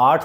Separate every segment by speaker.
Speaker 1: 8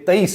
Speaker 1: 23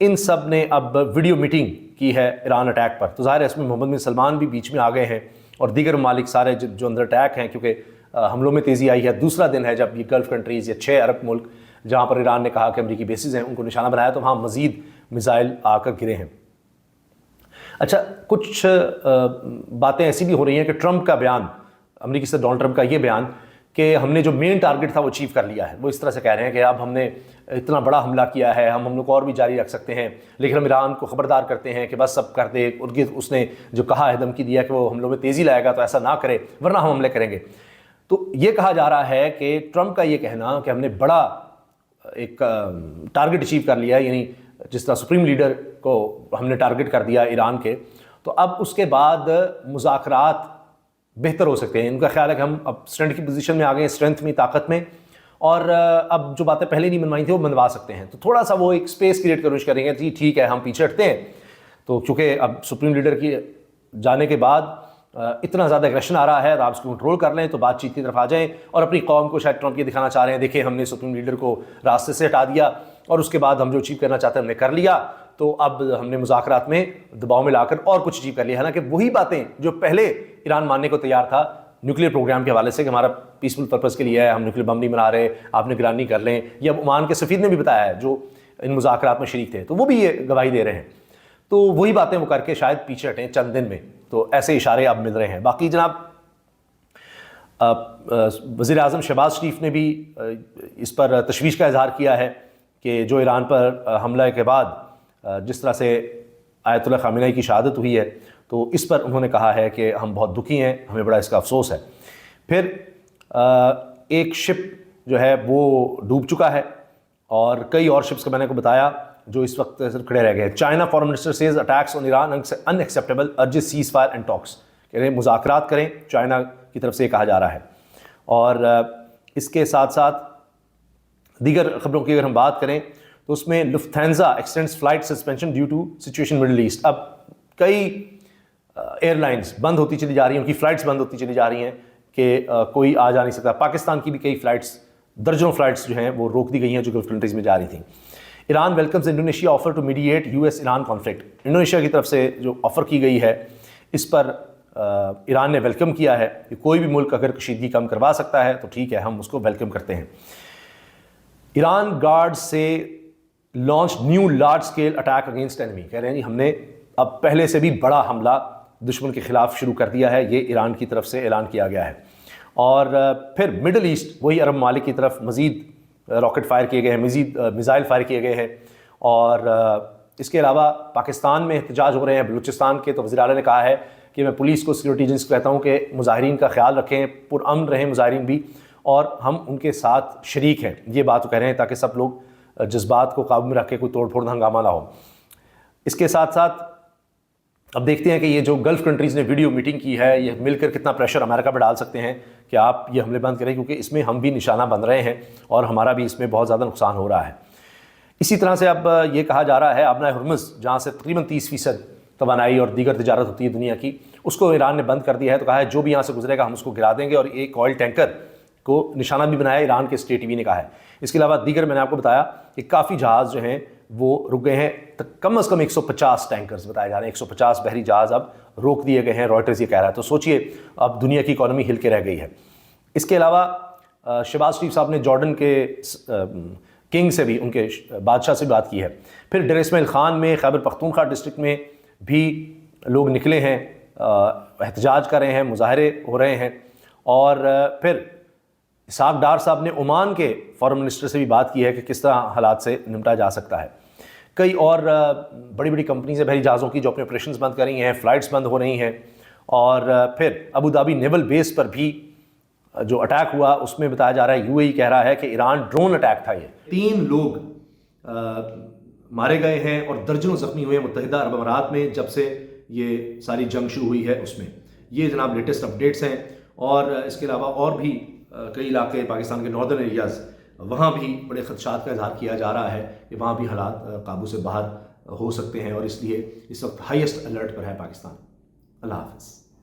Speaker 1: ان سب نے اب video meeting کی ہے ایران اٹیک پر. تو ظاہر ہے اس میں محمد بن سلمان بھی بیچ میں آ گئے ہیں اور دیگر ممالک سارے جو اندر اٹیک ہیں, کیونکہ حملوں میں تیزی آئی ہے. دوسرا دن ہے جب یہ گلف کنٹریز یا 6 عرب ملک جہاں پر ایران نے کہا کہ امریکی بیسز ہیں ان کو نشانہ بنایا, تو وہاں مزید میزائل آ کر گرے ہیں. اچھا, کچھ باتیں ایسی بھی ہو رہی ہیں کہ ٹرمپ کا بیان, امریکی صدر ڈونلڈ ٹرمپ کا یہ بیان کہ ہم نے جو مین ٹارگٹ تھا وہ اچیو کر لیا ہے, وہ اس طرح سے کہہ رہے ہیں کہ اب ہم نے اتنا بڑا حملہ کیا ہے, ہم لوگ اور بھی جاری رکھ سکتے ہیں, لیکن ہم ایران کو خبردار کرتے ہیں کہ بس سب کر دے. اس نے جو کہا ہے, دھمکی دیا کہ وہ حملوں میں تیزی لائے گا تو ایسا نہ کرے ورنہ ہم حملے کریں گے. تو یہ کہا جا رہا ہے کہ ٹرمپ کا یہ کہنا کہ ہم نے بڑا ایک ٹارگٹ اچیو کر لیا ہے, یعنی جس طرح سپریم لیڈر کو ہم نے ٹارگٹ کر دیا ایران کے, تو اب اس کے بعد مذاکرات بہتر ہو سکتے ہیں. ان کا خیال ہے کہ ہم اب اسٹرینتھ کی پوزیشن میں آ گئے ہیں, اسٹرینتھ میں, طاقت میں, اور اب جو باتیں پہلے نہیں منوائی تھیں وہ منوا سکتے ہیں. تو تھوڑا سا وہ ایک اسپیس کریٹ کرنے کریں گے, جی ٹھیک ہے ہم پیچھے ہٹتے ہیں. تو چونکہ اب سپریم لیڈر کی جانے کے بعد اتنا زیادہ ایگریشن آ رہا ہے, آپ اس کو کنٹرول کر لیں تو بات چیت کی طرف آ جائیں, اور اپنی قوم کو شاید ٹرمپ یہ دکھانا چاہ رہے ہیں, دیکھیں ہم نے سپریم لیڈر کو راستے سے ہٹا دیا اور اس کے بعد ہم جو اچیو کرنا چاہتے ہیں ہم نے کر لیا, تو اب ہم نے مذاکرات میں دباؤ میں لا کر اور کچھ اچیو کر لیا. حالانکہ وہی باتیں جو پہلے ایران ماننے کو تیار تھا نیوکلیر پروگرام کے حوالے سے کہ ہمارا پیسفل پرپز کے لیے ہے, ہم نیوکلیر بم نہیں بنا رہے, آپ نگرانی کر لیں, یہ اب عمان کے سفیر نے بھی بتایا ہے جو ان مذاکرات میں شریک تھے, تو وہ بھی یہ گواہی دے رہے ہیں. تو وہی باتیں وہ کر کے شاید پیچھے ہٹیں چند دن میں. تو ایسے اشارے اب مل رہے ہیں. باقی جناب وزیر اعظم شہباز شریف نے بھی اس پر تشویش کا اظہار کیا ہے کہ جو ایران پر حملہ کے بعد جس طرح سے آیت اللہ خامنہ ای کی شہادت ہوئی ہے, تو اس پر انہوں نے کہا ہے کہ ہم بہت دکھی ہیں, ہمیں بڑا اس کا افسوس ہے. پھر ایک شپ جو ہے وہ ڈوب چکا ہے اور کئی اور شپس کا میں نے کو بتایا جو اس وقت کھڑے رہ گئے. China foreign minister says attacks on Iran unacceptable, urges ceasefire and talks, کہہ رہے ہیں مذاکرات کریں, چائنا کی طرف سے یہ کہا جا رہا ہے. اور اس کے ساتھ ساتھ دیگر خبروں کی اگر ہم بات کریں تو اس میں Lufthansa extends flight suspension due to situation middle east. اب کئی ایئر لائنز بند ہوتی چلی جا رہی ہیں, ان کی فلائٹس بند ہوتی چلی جا رہی ہیں کہ کوئی آ جا نہیں سکتا. پاکستان کی بھی کئی فلائٹس, درجنوں فلائٹس جو ہیں وہ روک دی گئی ہیں جو گلف کنٹریز میں جا رہی تھیں. Iran welcomes Indonesia offer to mediate U S Iran conflict. Indonesia کی طرف سے جو آفر کی گئی ہے اس پر ایران نے ویلکم کیا ہے کہ کوئی بھی ملک اگر کشیدگی کم کروا سکتا ہے تو ٹھیک ہے, ہم اس کو ویلکم کرتے ہیں. ایران گارڈ سے launch new large scale attack against enemy, کہہ رہے ہیں جی ہم نے اب پہلے سے بھی بڑا حملہ دشمن کے خلاف شروع کر دیا ہے, یہ ایران کی طرف سے اعلان کیا گیا ہے. اور پھر مڈل ایسٹ وہی عرب ممالک کی طرف مزید راکٹ فائر کیے گئے ہیں, مزید میزائل فائر کیے گئے ہیں. اور اس کے علاوہ پاکستان میں احتجاج ہو رہے ہیں بلوچستان کے, تو وزیر اعلیٰ نے کہا ہے کہ میں پولیس کو, سیکورٹی ایجنسی کو کہتا ہوں کہ مظاہرین کا خیال رکھیں, پرامن رہیں مظاہرین بھی, اور ہم ان کے ساتھ شریک ہیں. یہ بات وہ کہہ رہے ہیں تاکہ سب لوگ جذبات کو قابو میں رکھ کے کوئی توڑ پھوڑ ہنگامہ نہ ہو. اس کے ساتھ ساتھ اب دیکھتے ہیں کہ یہ جو گلف کنٹریز نے ویڈیو میٹنگ کی ہے یہ مل کر کتنا پریشر امریکہ پہ ڈال سکتے ہیں کہ آپ یہ حملے بند کریں, کیونکہ اس میں ہم بھی نشانہ بن رہے ہیں اور ہمارا بھی اس میں بہت زیادہ نقصان ہو رہا ہے. اسی طرح سے اب یہ کہا جا رہا ہے آبنائے ہرمز جہاں سے تقریباً 30% توانائی اور دیگر تجارت ہوتی ہے دنیا کی, اس کو ایران نے بند کر دیا ہے. تو کہا ہے جو بھی یہاں سے گزرے گا ہم اس کو گرا دیں گے, اور ایک آئل ٹینکر کو نشانہ بھی بنایا ایران کے اسٹیٹ ٹی وی نے کہا ہے. اس کے علاوہ دیگر میں نے آپ کو بتایا کہ کافی جہاز جو ہیں وہ رک گئے ہیں, کم از کم 150 ٹینکرز بتائے جا رہے ہیں, 150 بحری جہاز اب روک دیے گئے ہیں, رائٹرز یہ کہہ رہا ہے. تو سوچئے اب دنیا کی اکانومی ہل کے رہ گئی ہے. اس کے علاوہ شہباز شریف صاحب نے جارڈن کے کنگ سے بھی, ان کے بادشاہ سے بھی بات کی ہے. پھر ڈیر اسماعیل خان میں خیبر پختونخوا ڈسٹرکٹ میں بھی لوگ نکلے ہیں, احتجاج کر رہے ہیں, مظاہرے ہو رہے ہیں. اور پھر اسحاق ڈار صاحب نے عمان کے فارن منسٹر سے بھی بات کی ہے کہ کس طرح حالات سے نمٹا جا سکتا ہے. کئی اور بڑی بڑی کمپنیز ہیں بحری جہازوں کی جو اپنے آپریشنز بند کر رہی ہیں, فلائٹس بند ہو رہی ہیں. اور پھر ابو دھابی نیول بیس پر بھی جو اٹیک ہوا اس میں بتایا جا رہا ہے, یو اے ای کہہ رہا ہے کہ ایران ڈرون اٹیک تھا. یہ 3 لوگ مارے گئے ہیں اور درجنوں زخمی ہوئے ہیں متحدہ عرب امارات میں جب سے یہ ساری جنگ شروع ہوئی ہے اس میں. یہ جناب لیٹسٹ اپڈیٹس ہیں. اور اس کے علاوہ اور بھی کئی علاقے پاکستان کے ناردرن ایریاز, وہاں بھی بڑے خدشات کا اظہار کیا جا رہا ہے کہ وہاں بھی حالات قابو سے باہر ہو سکتے ہیں, اور اس لیے اس وقت ہائیسٹ الرٹ پر ہے پاکستان. اللہ حافظ.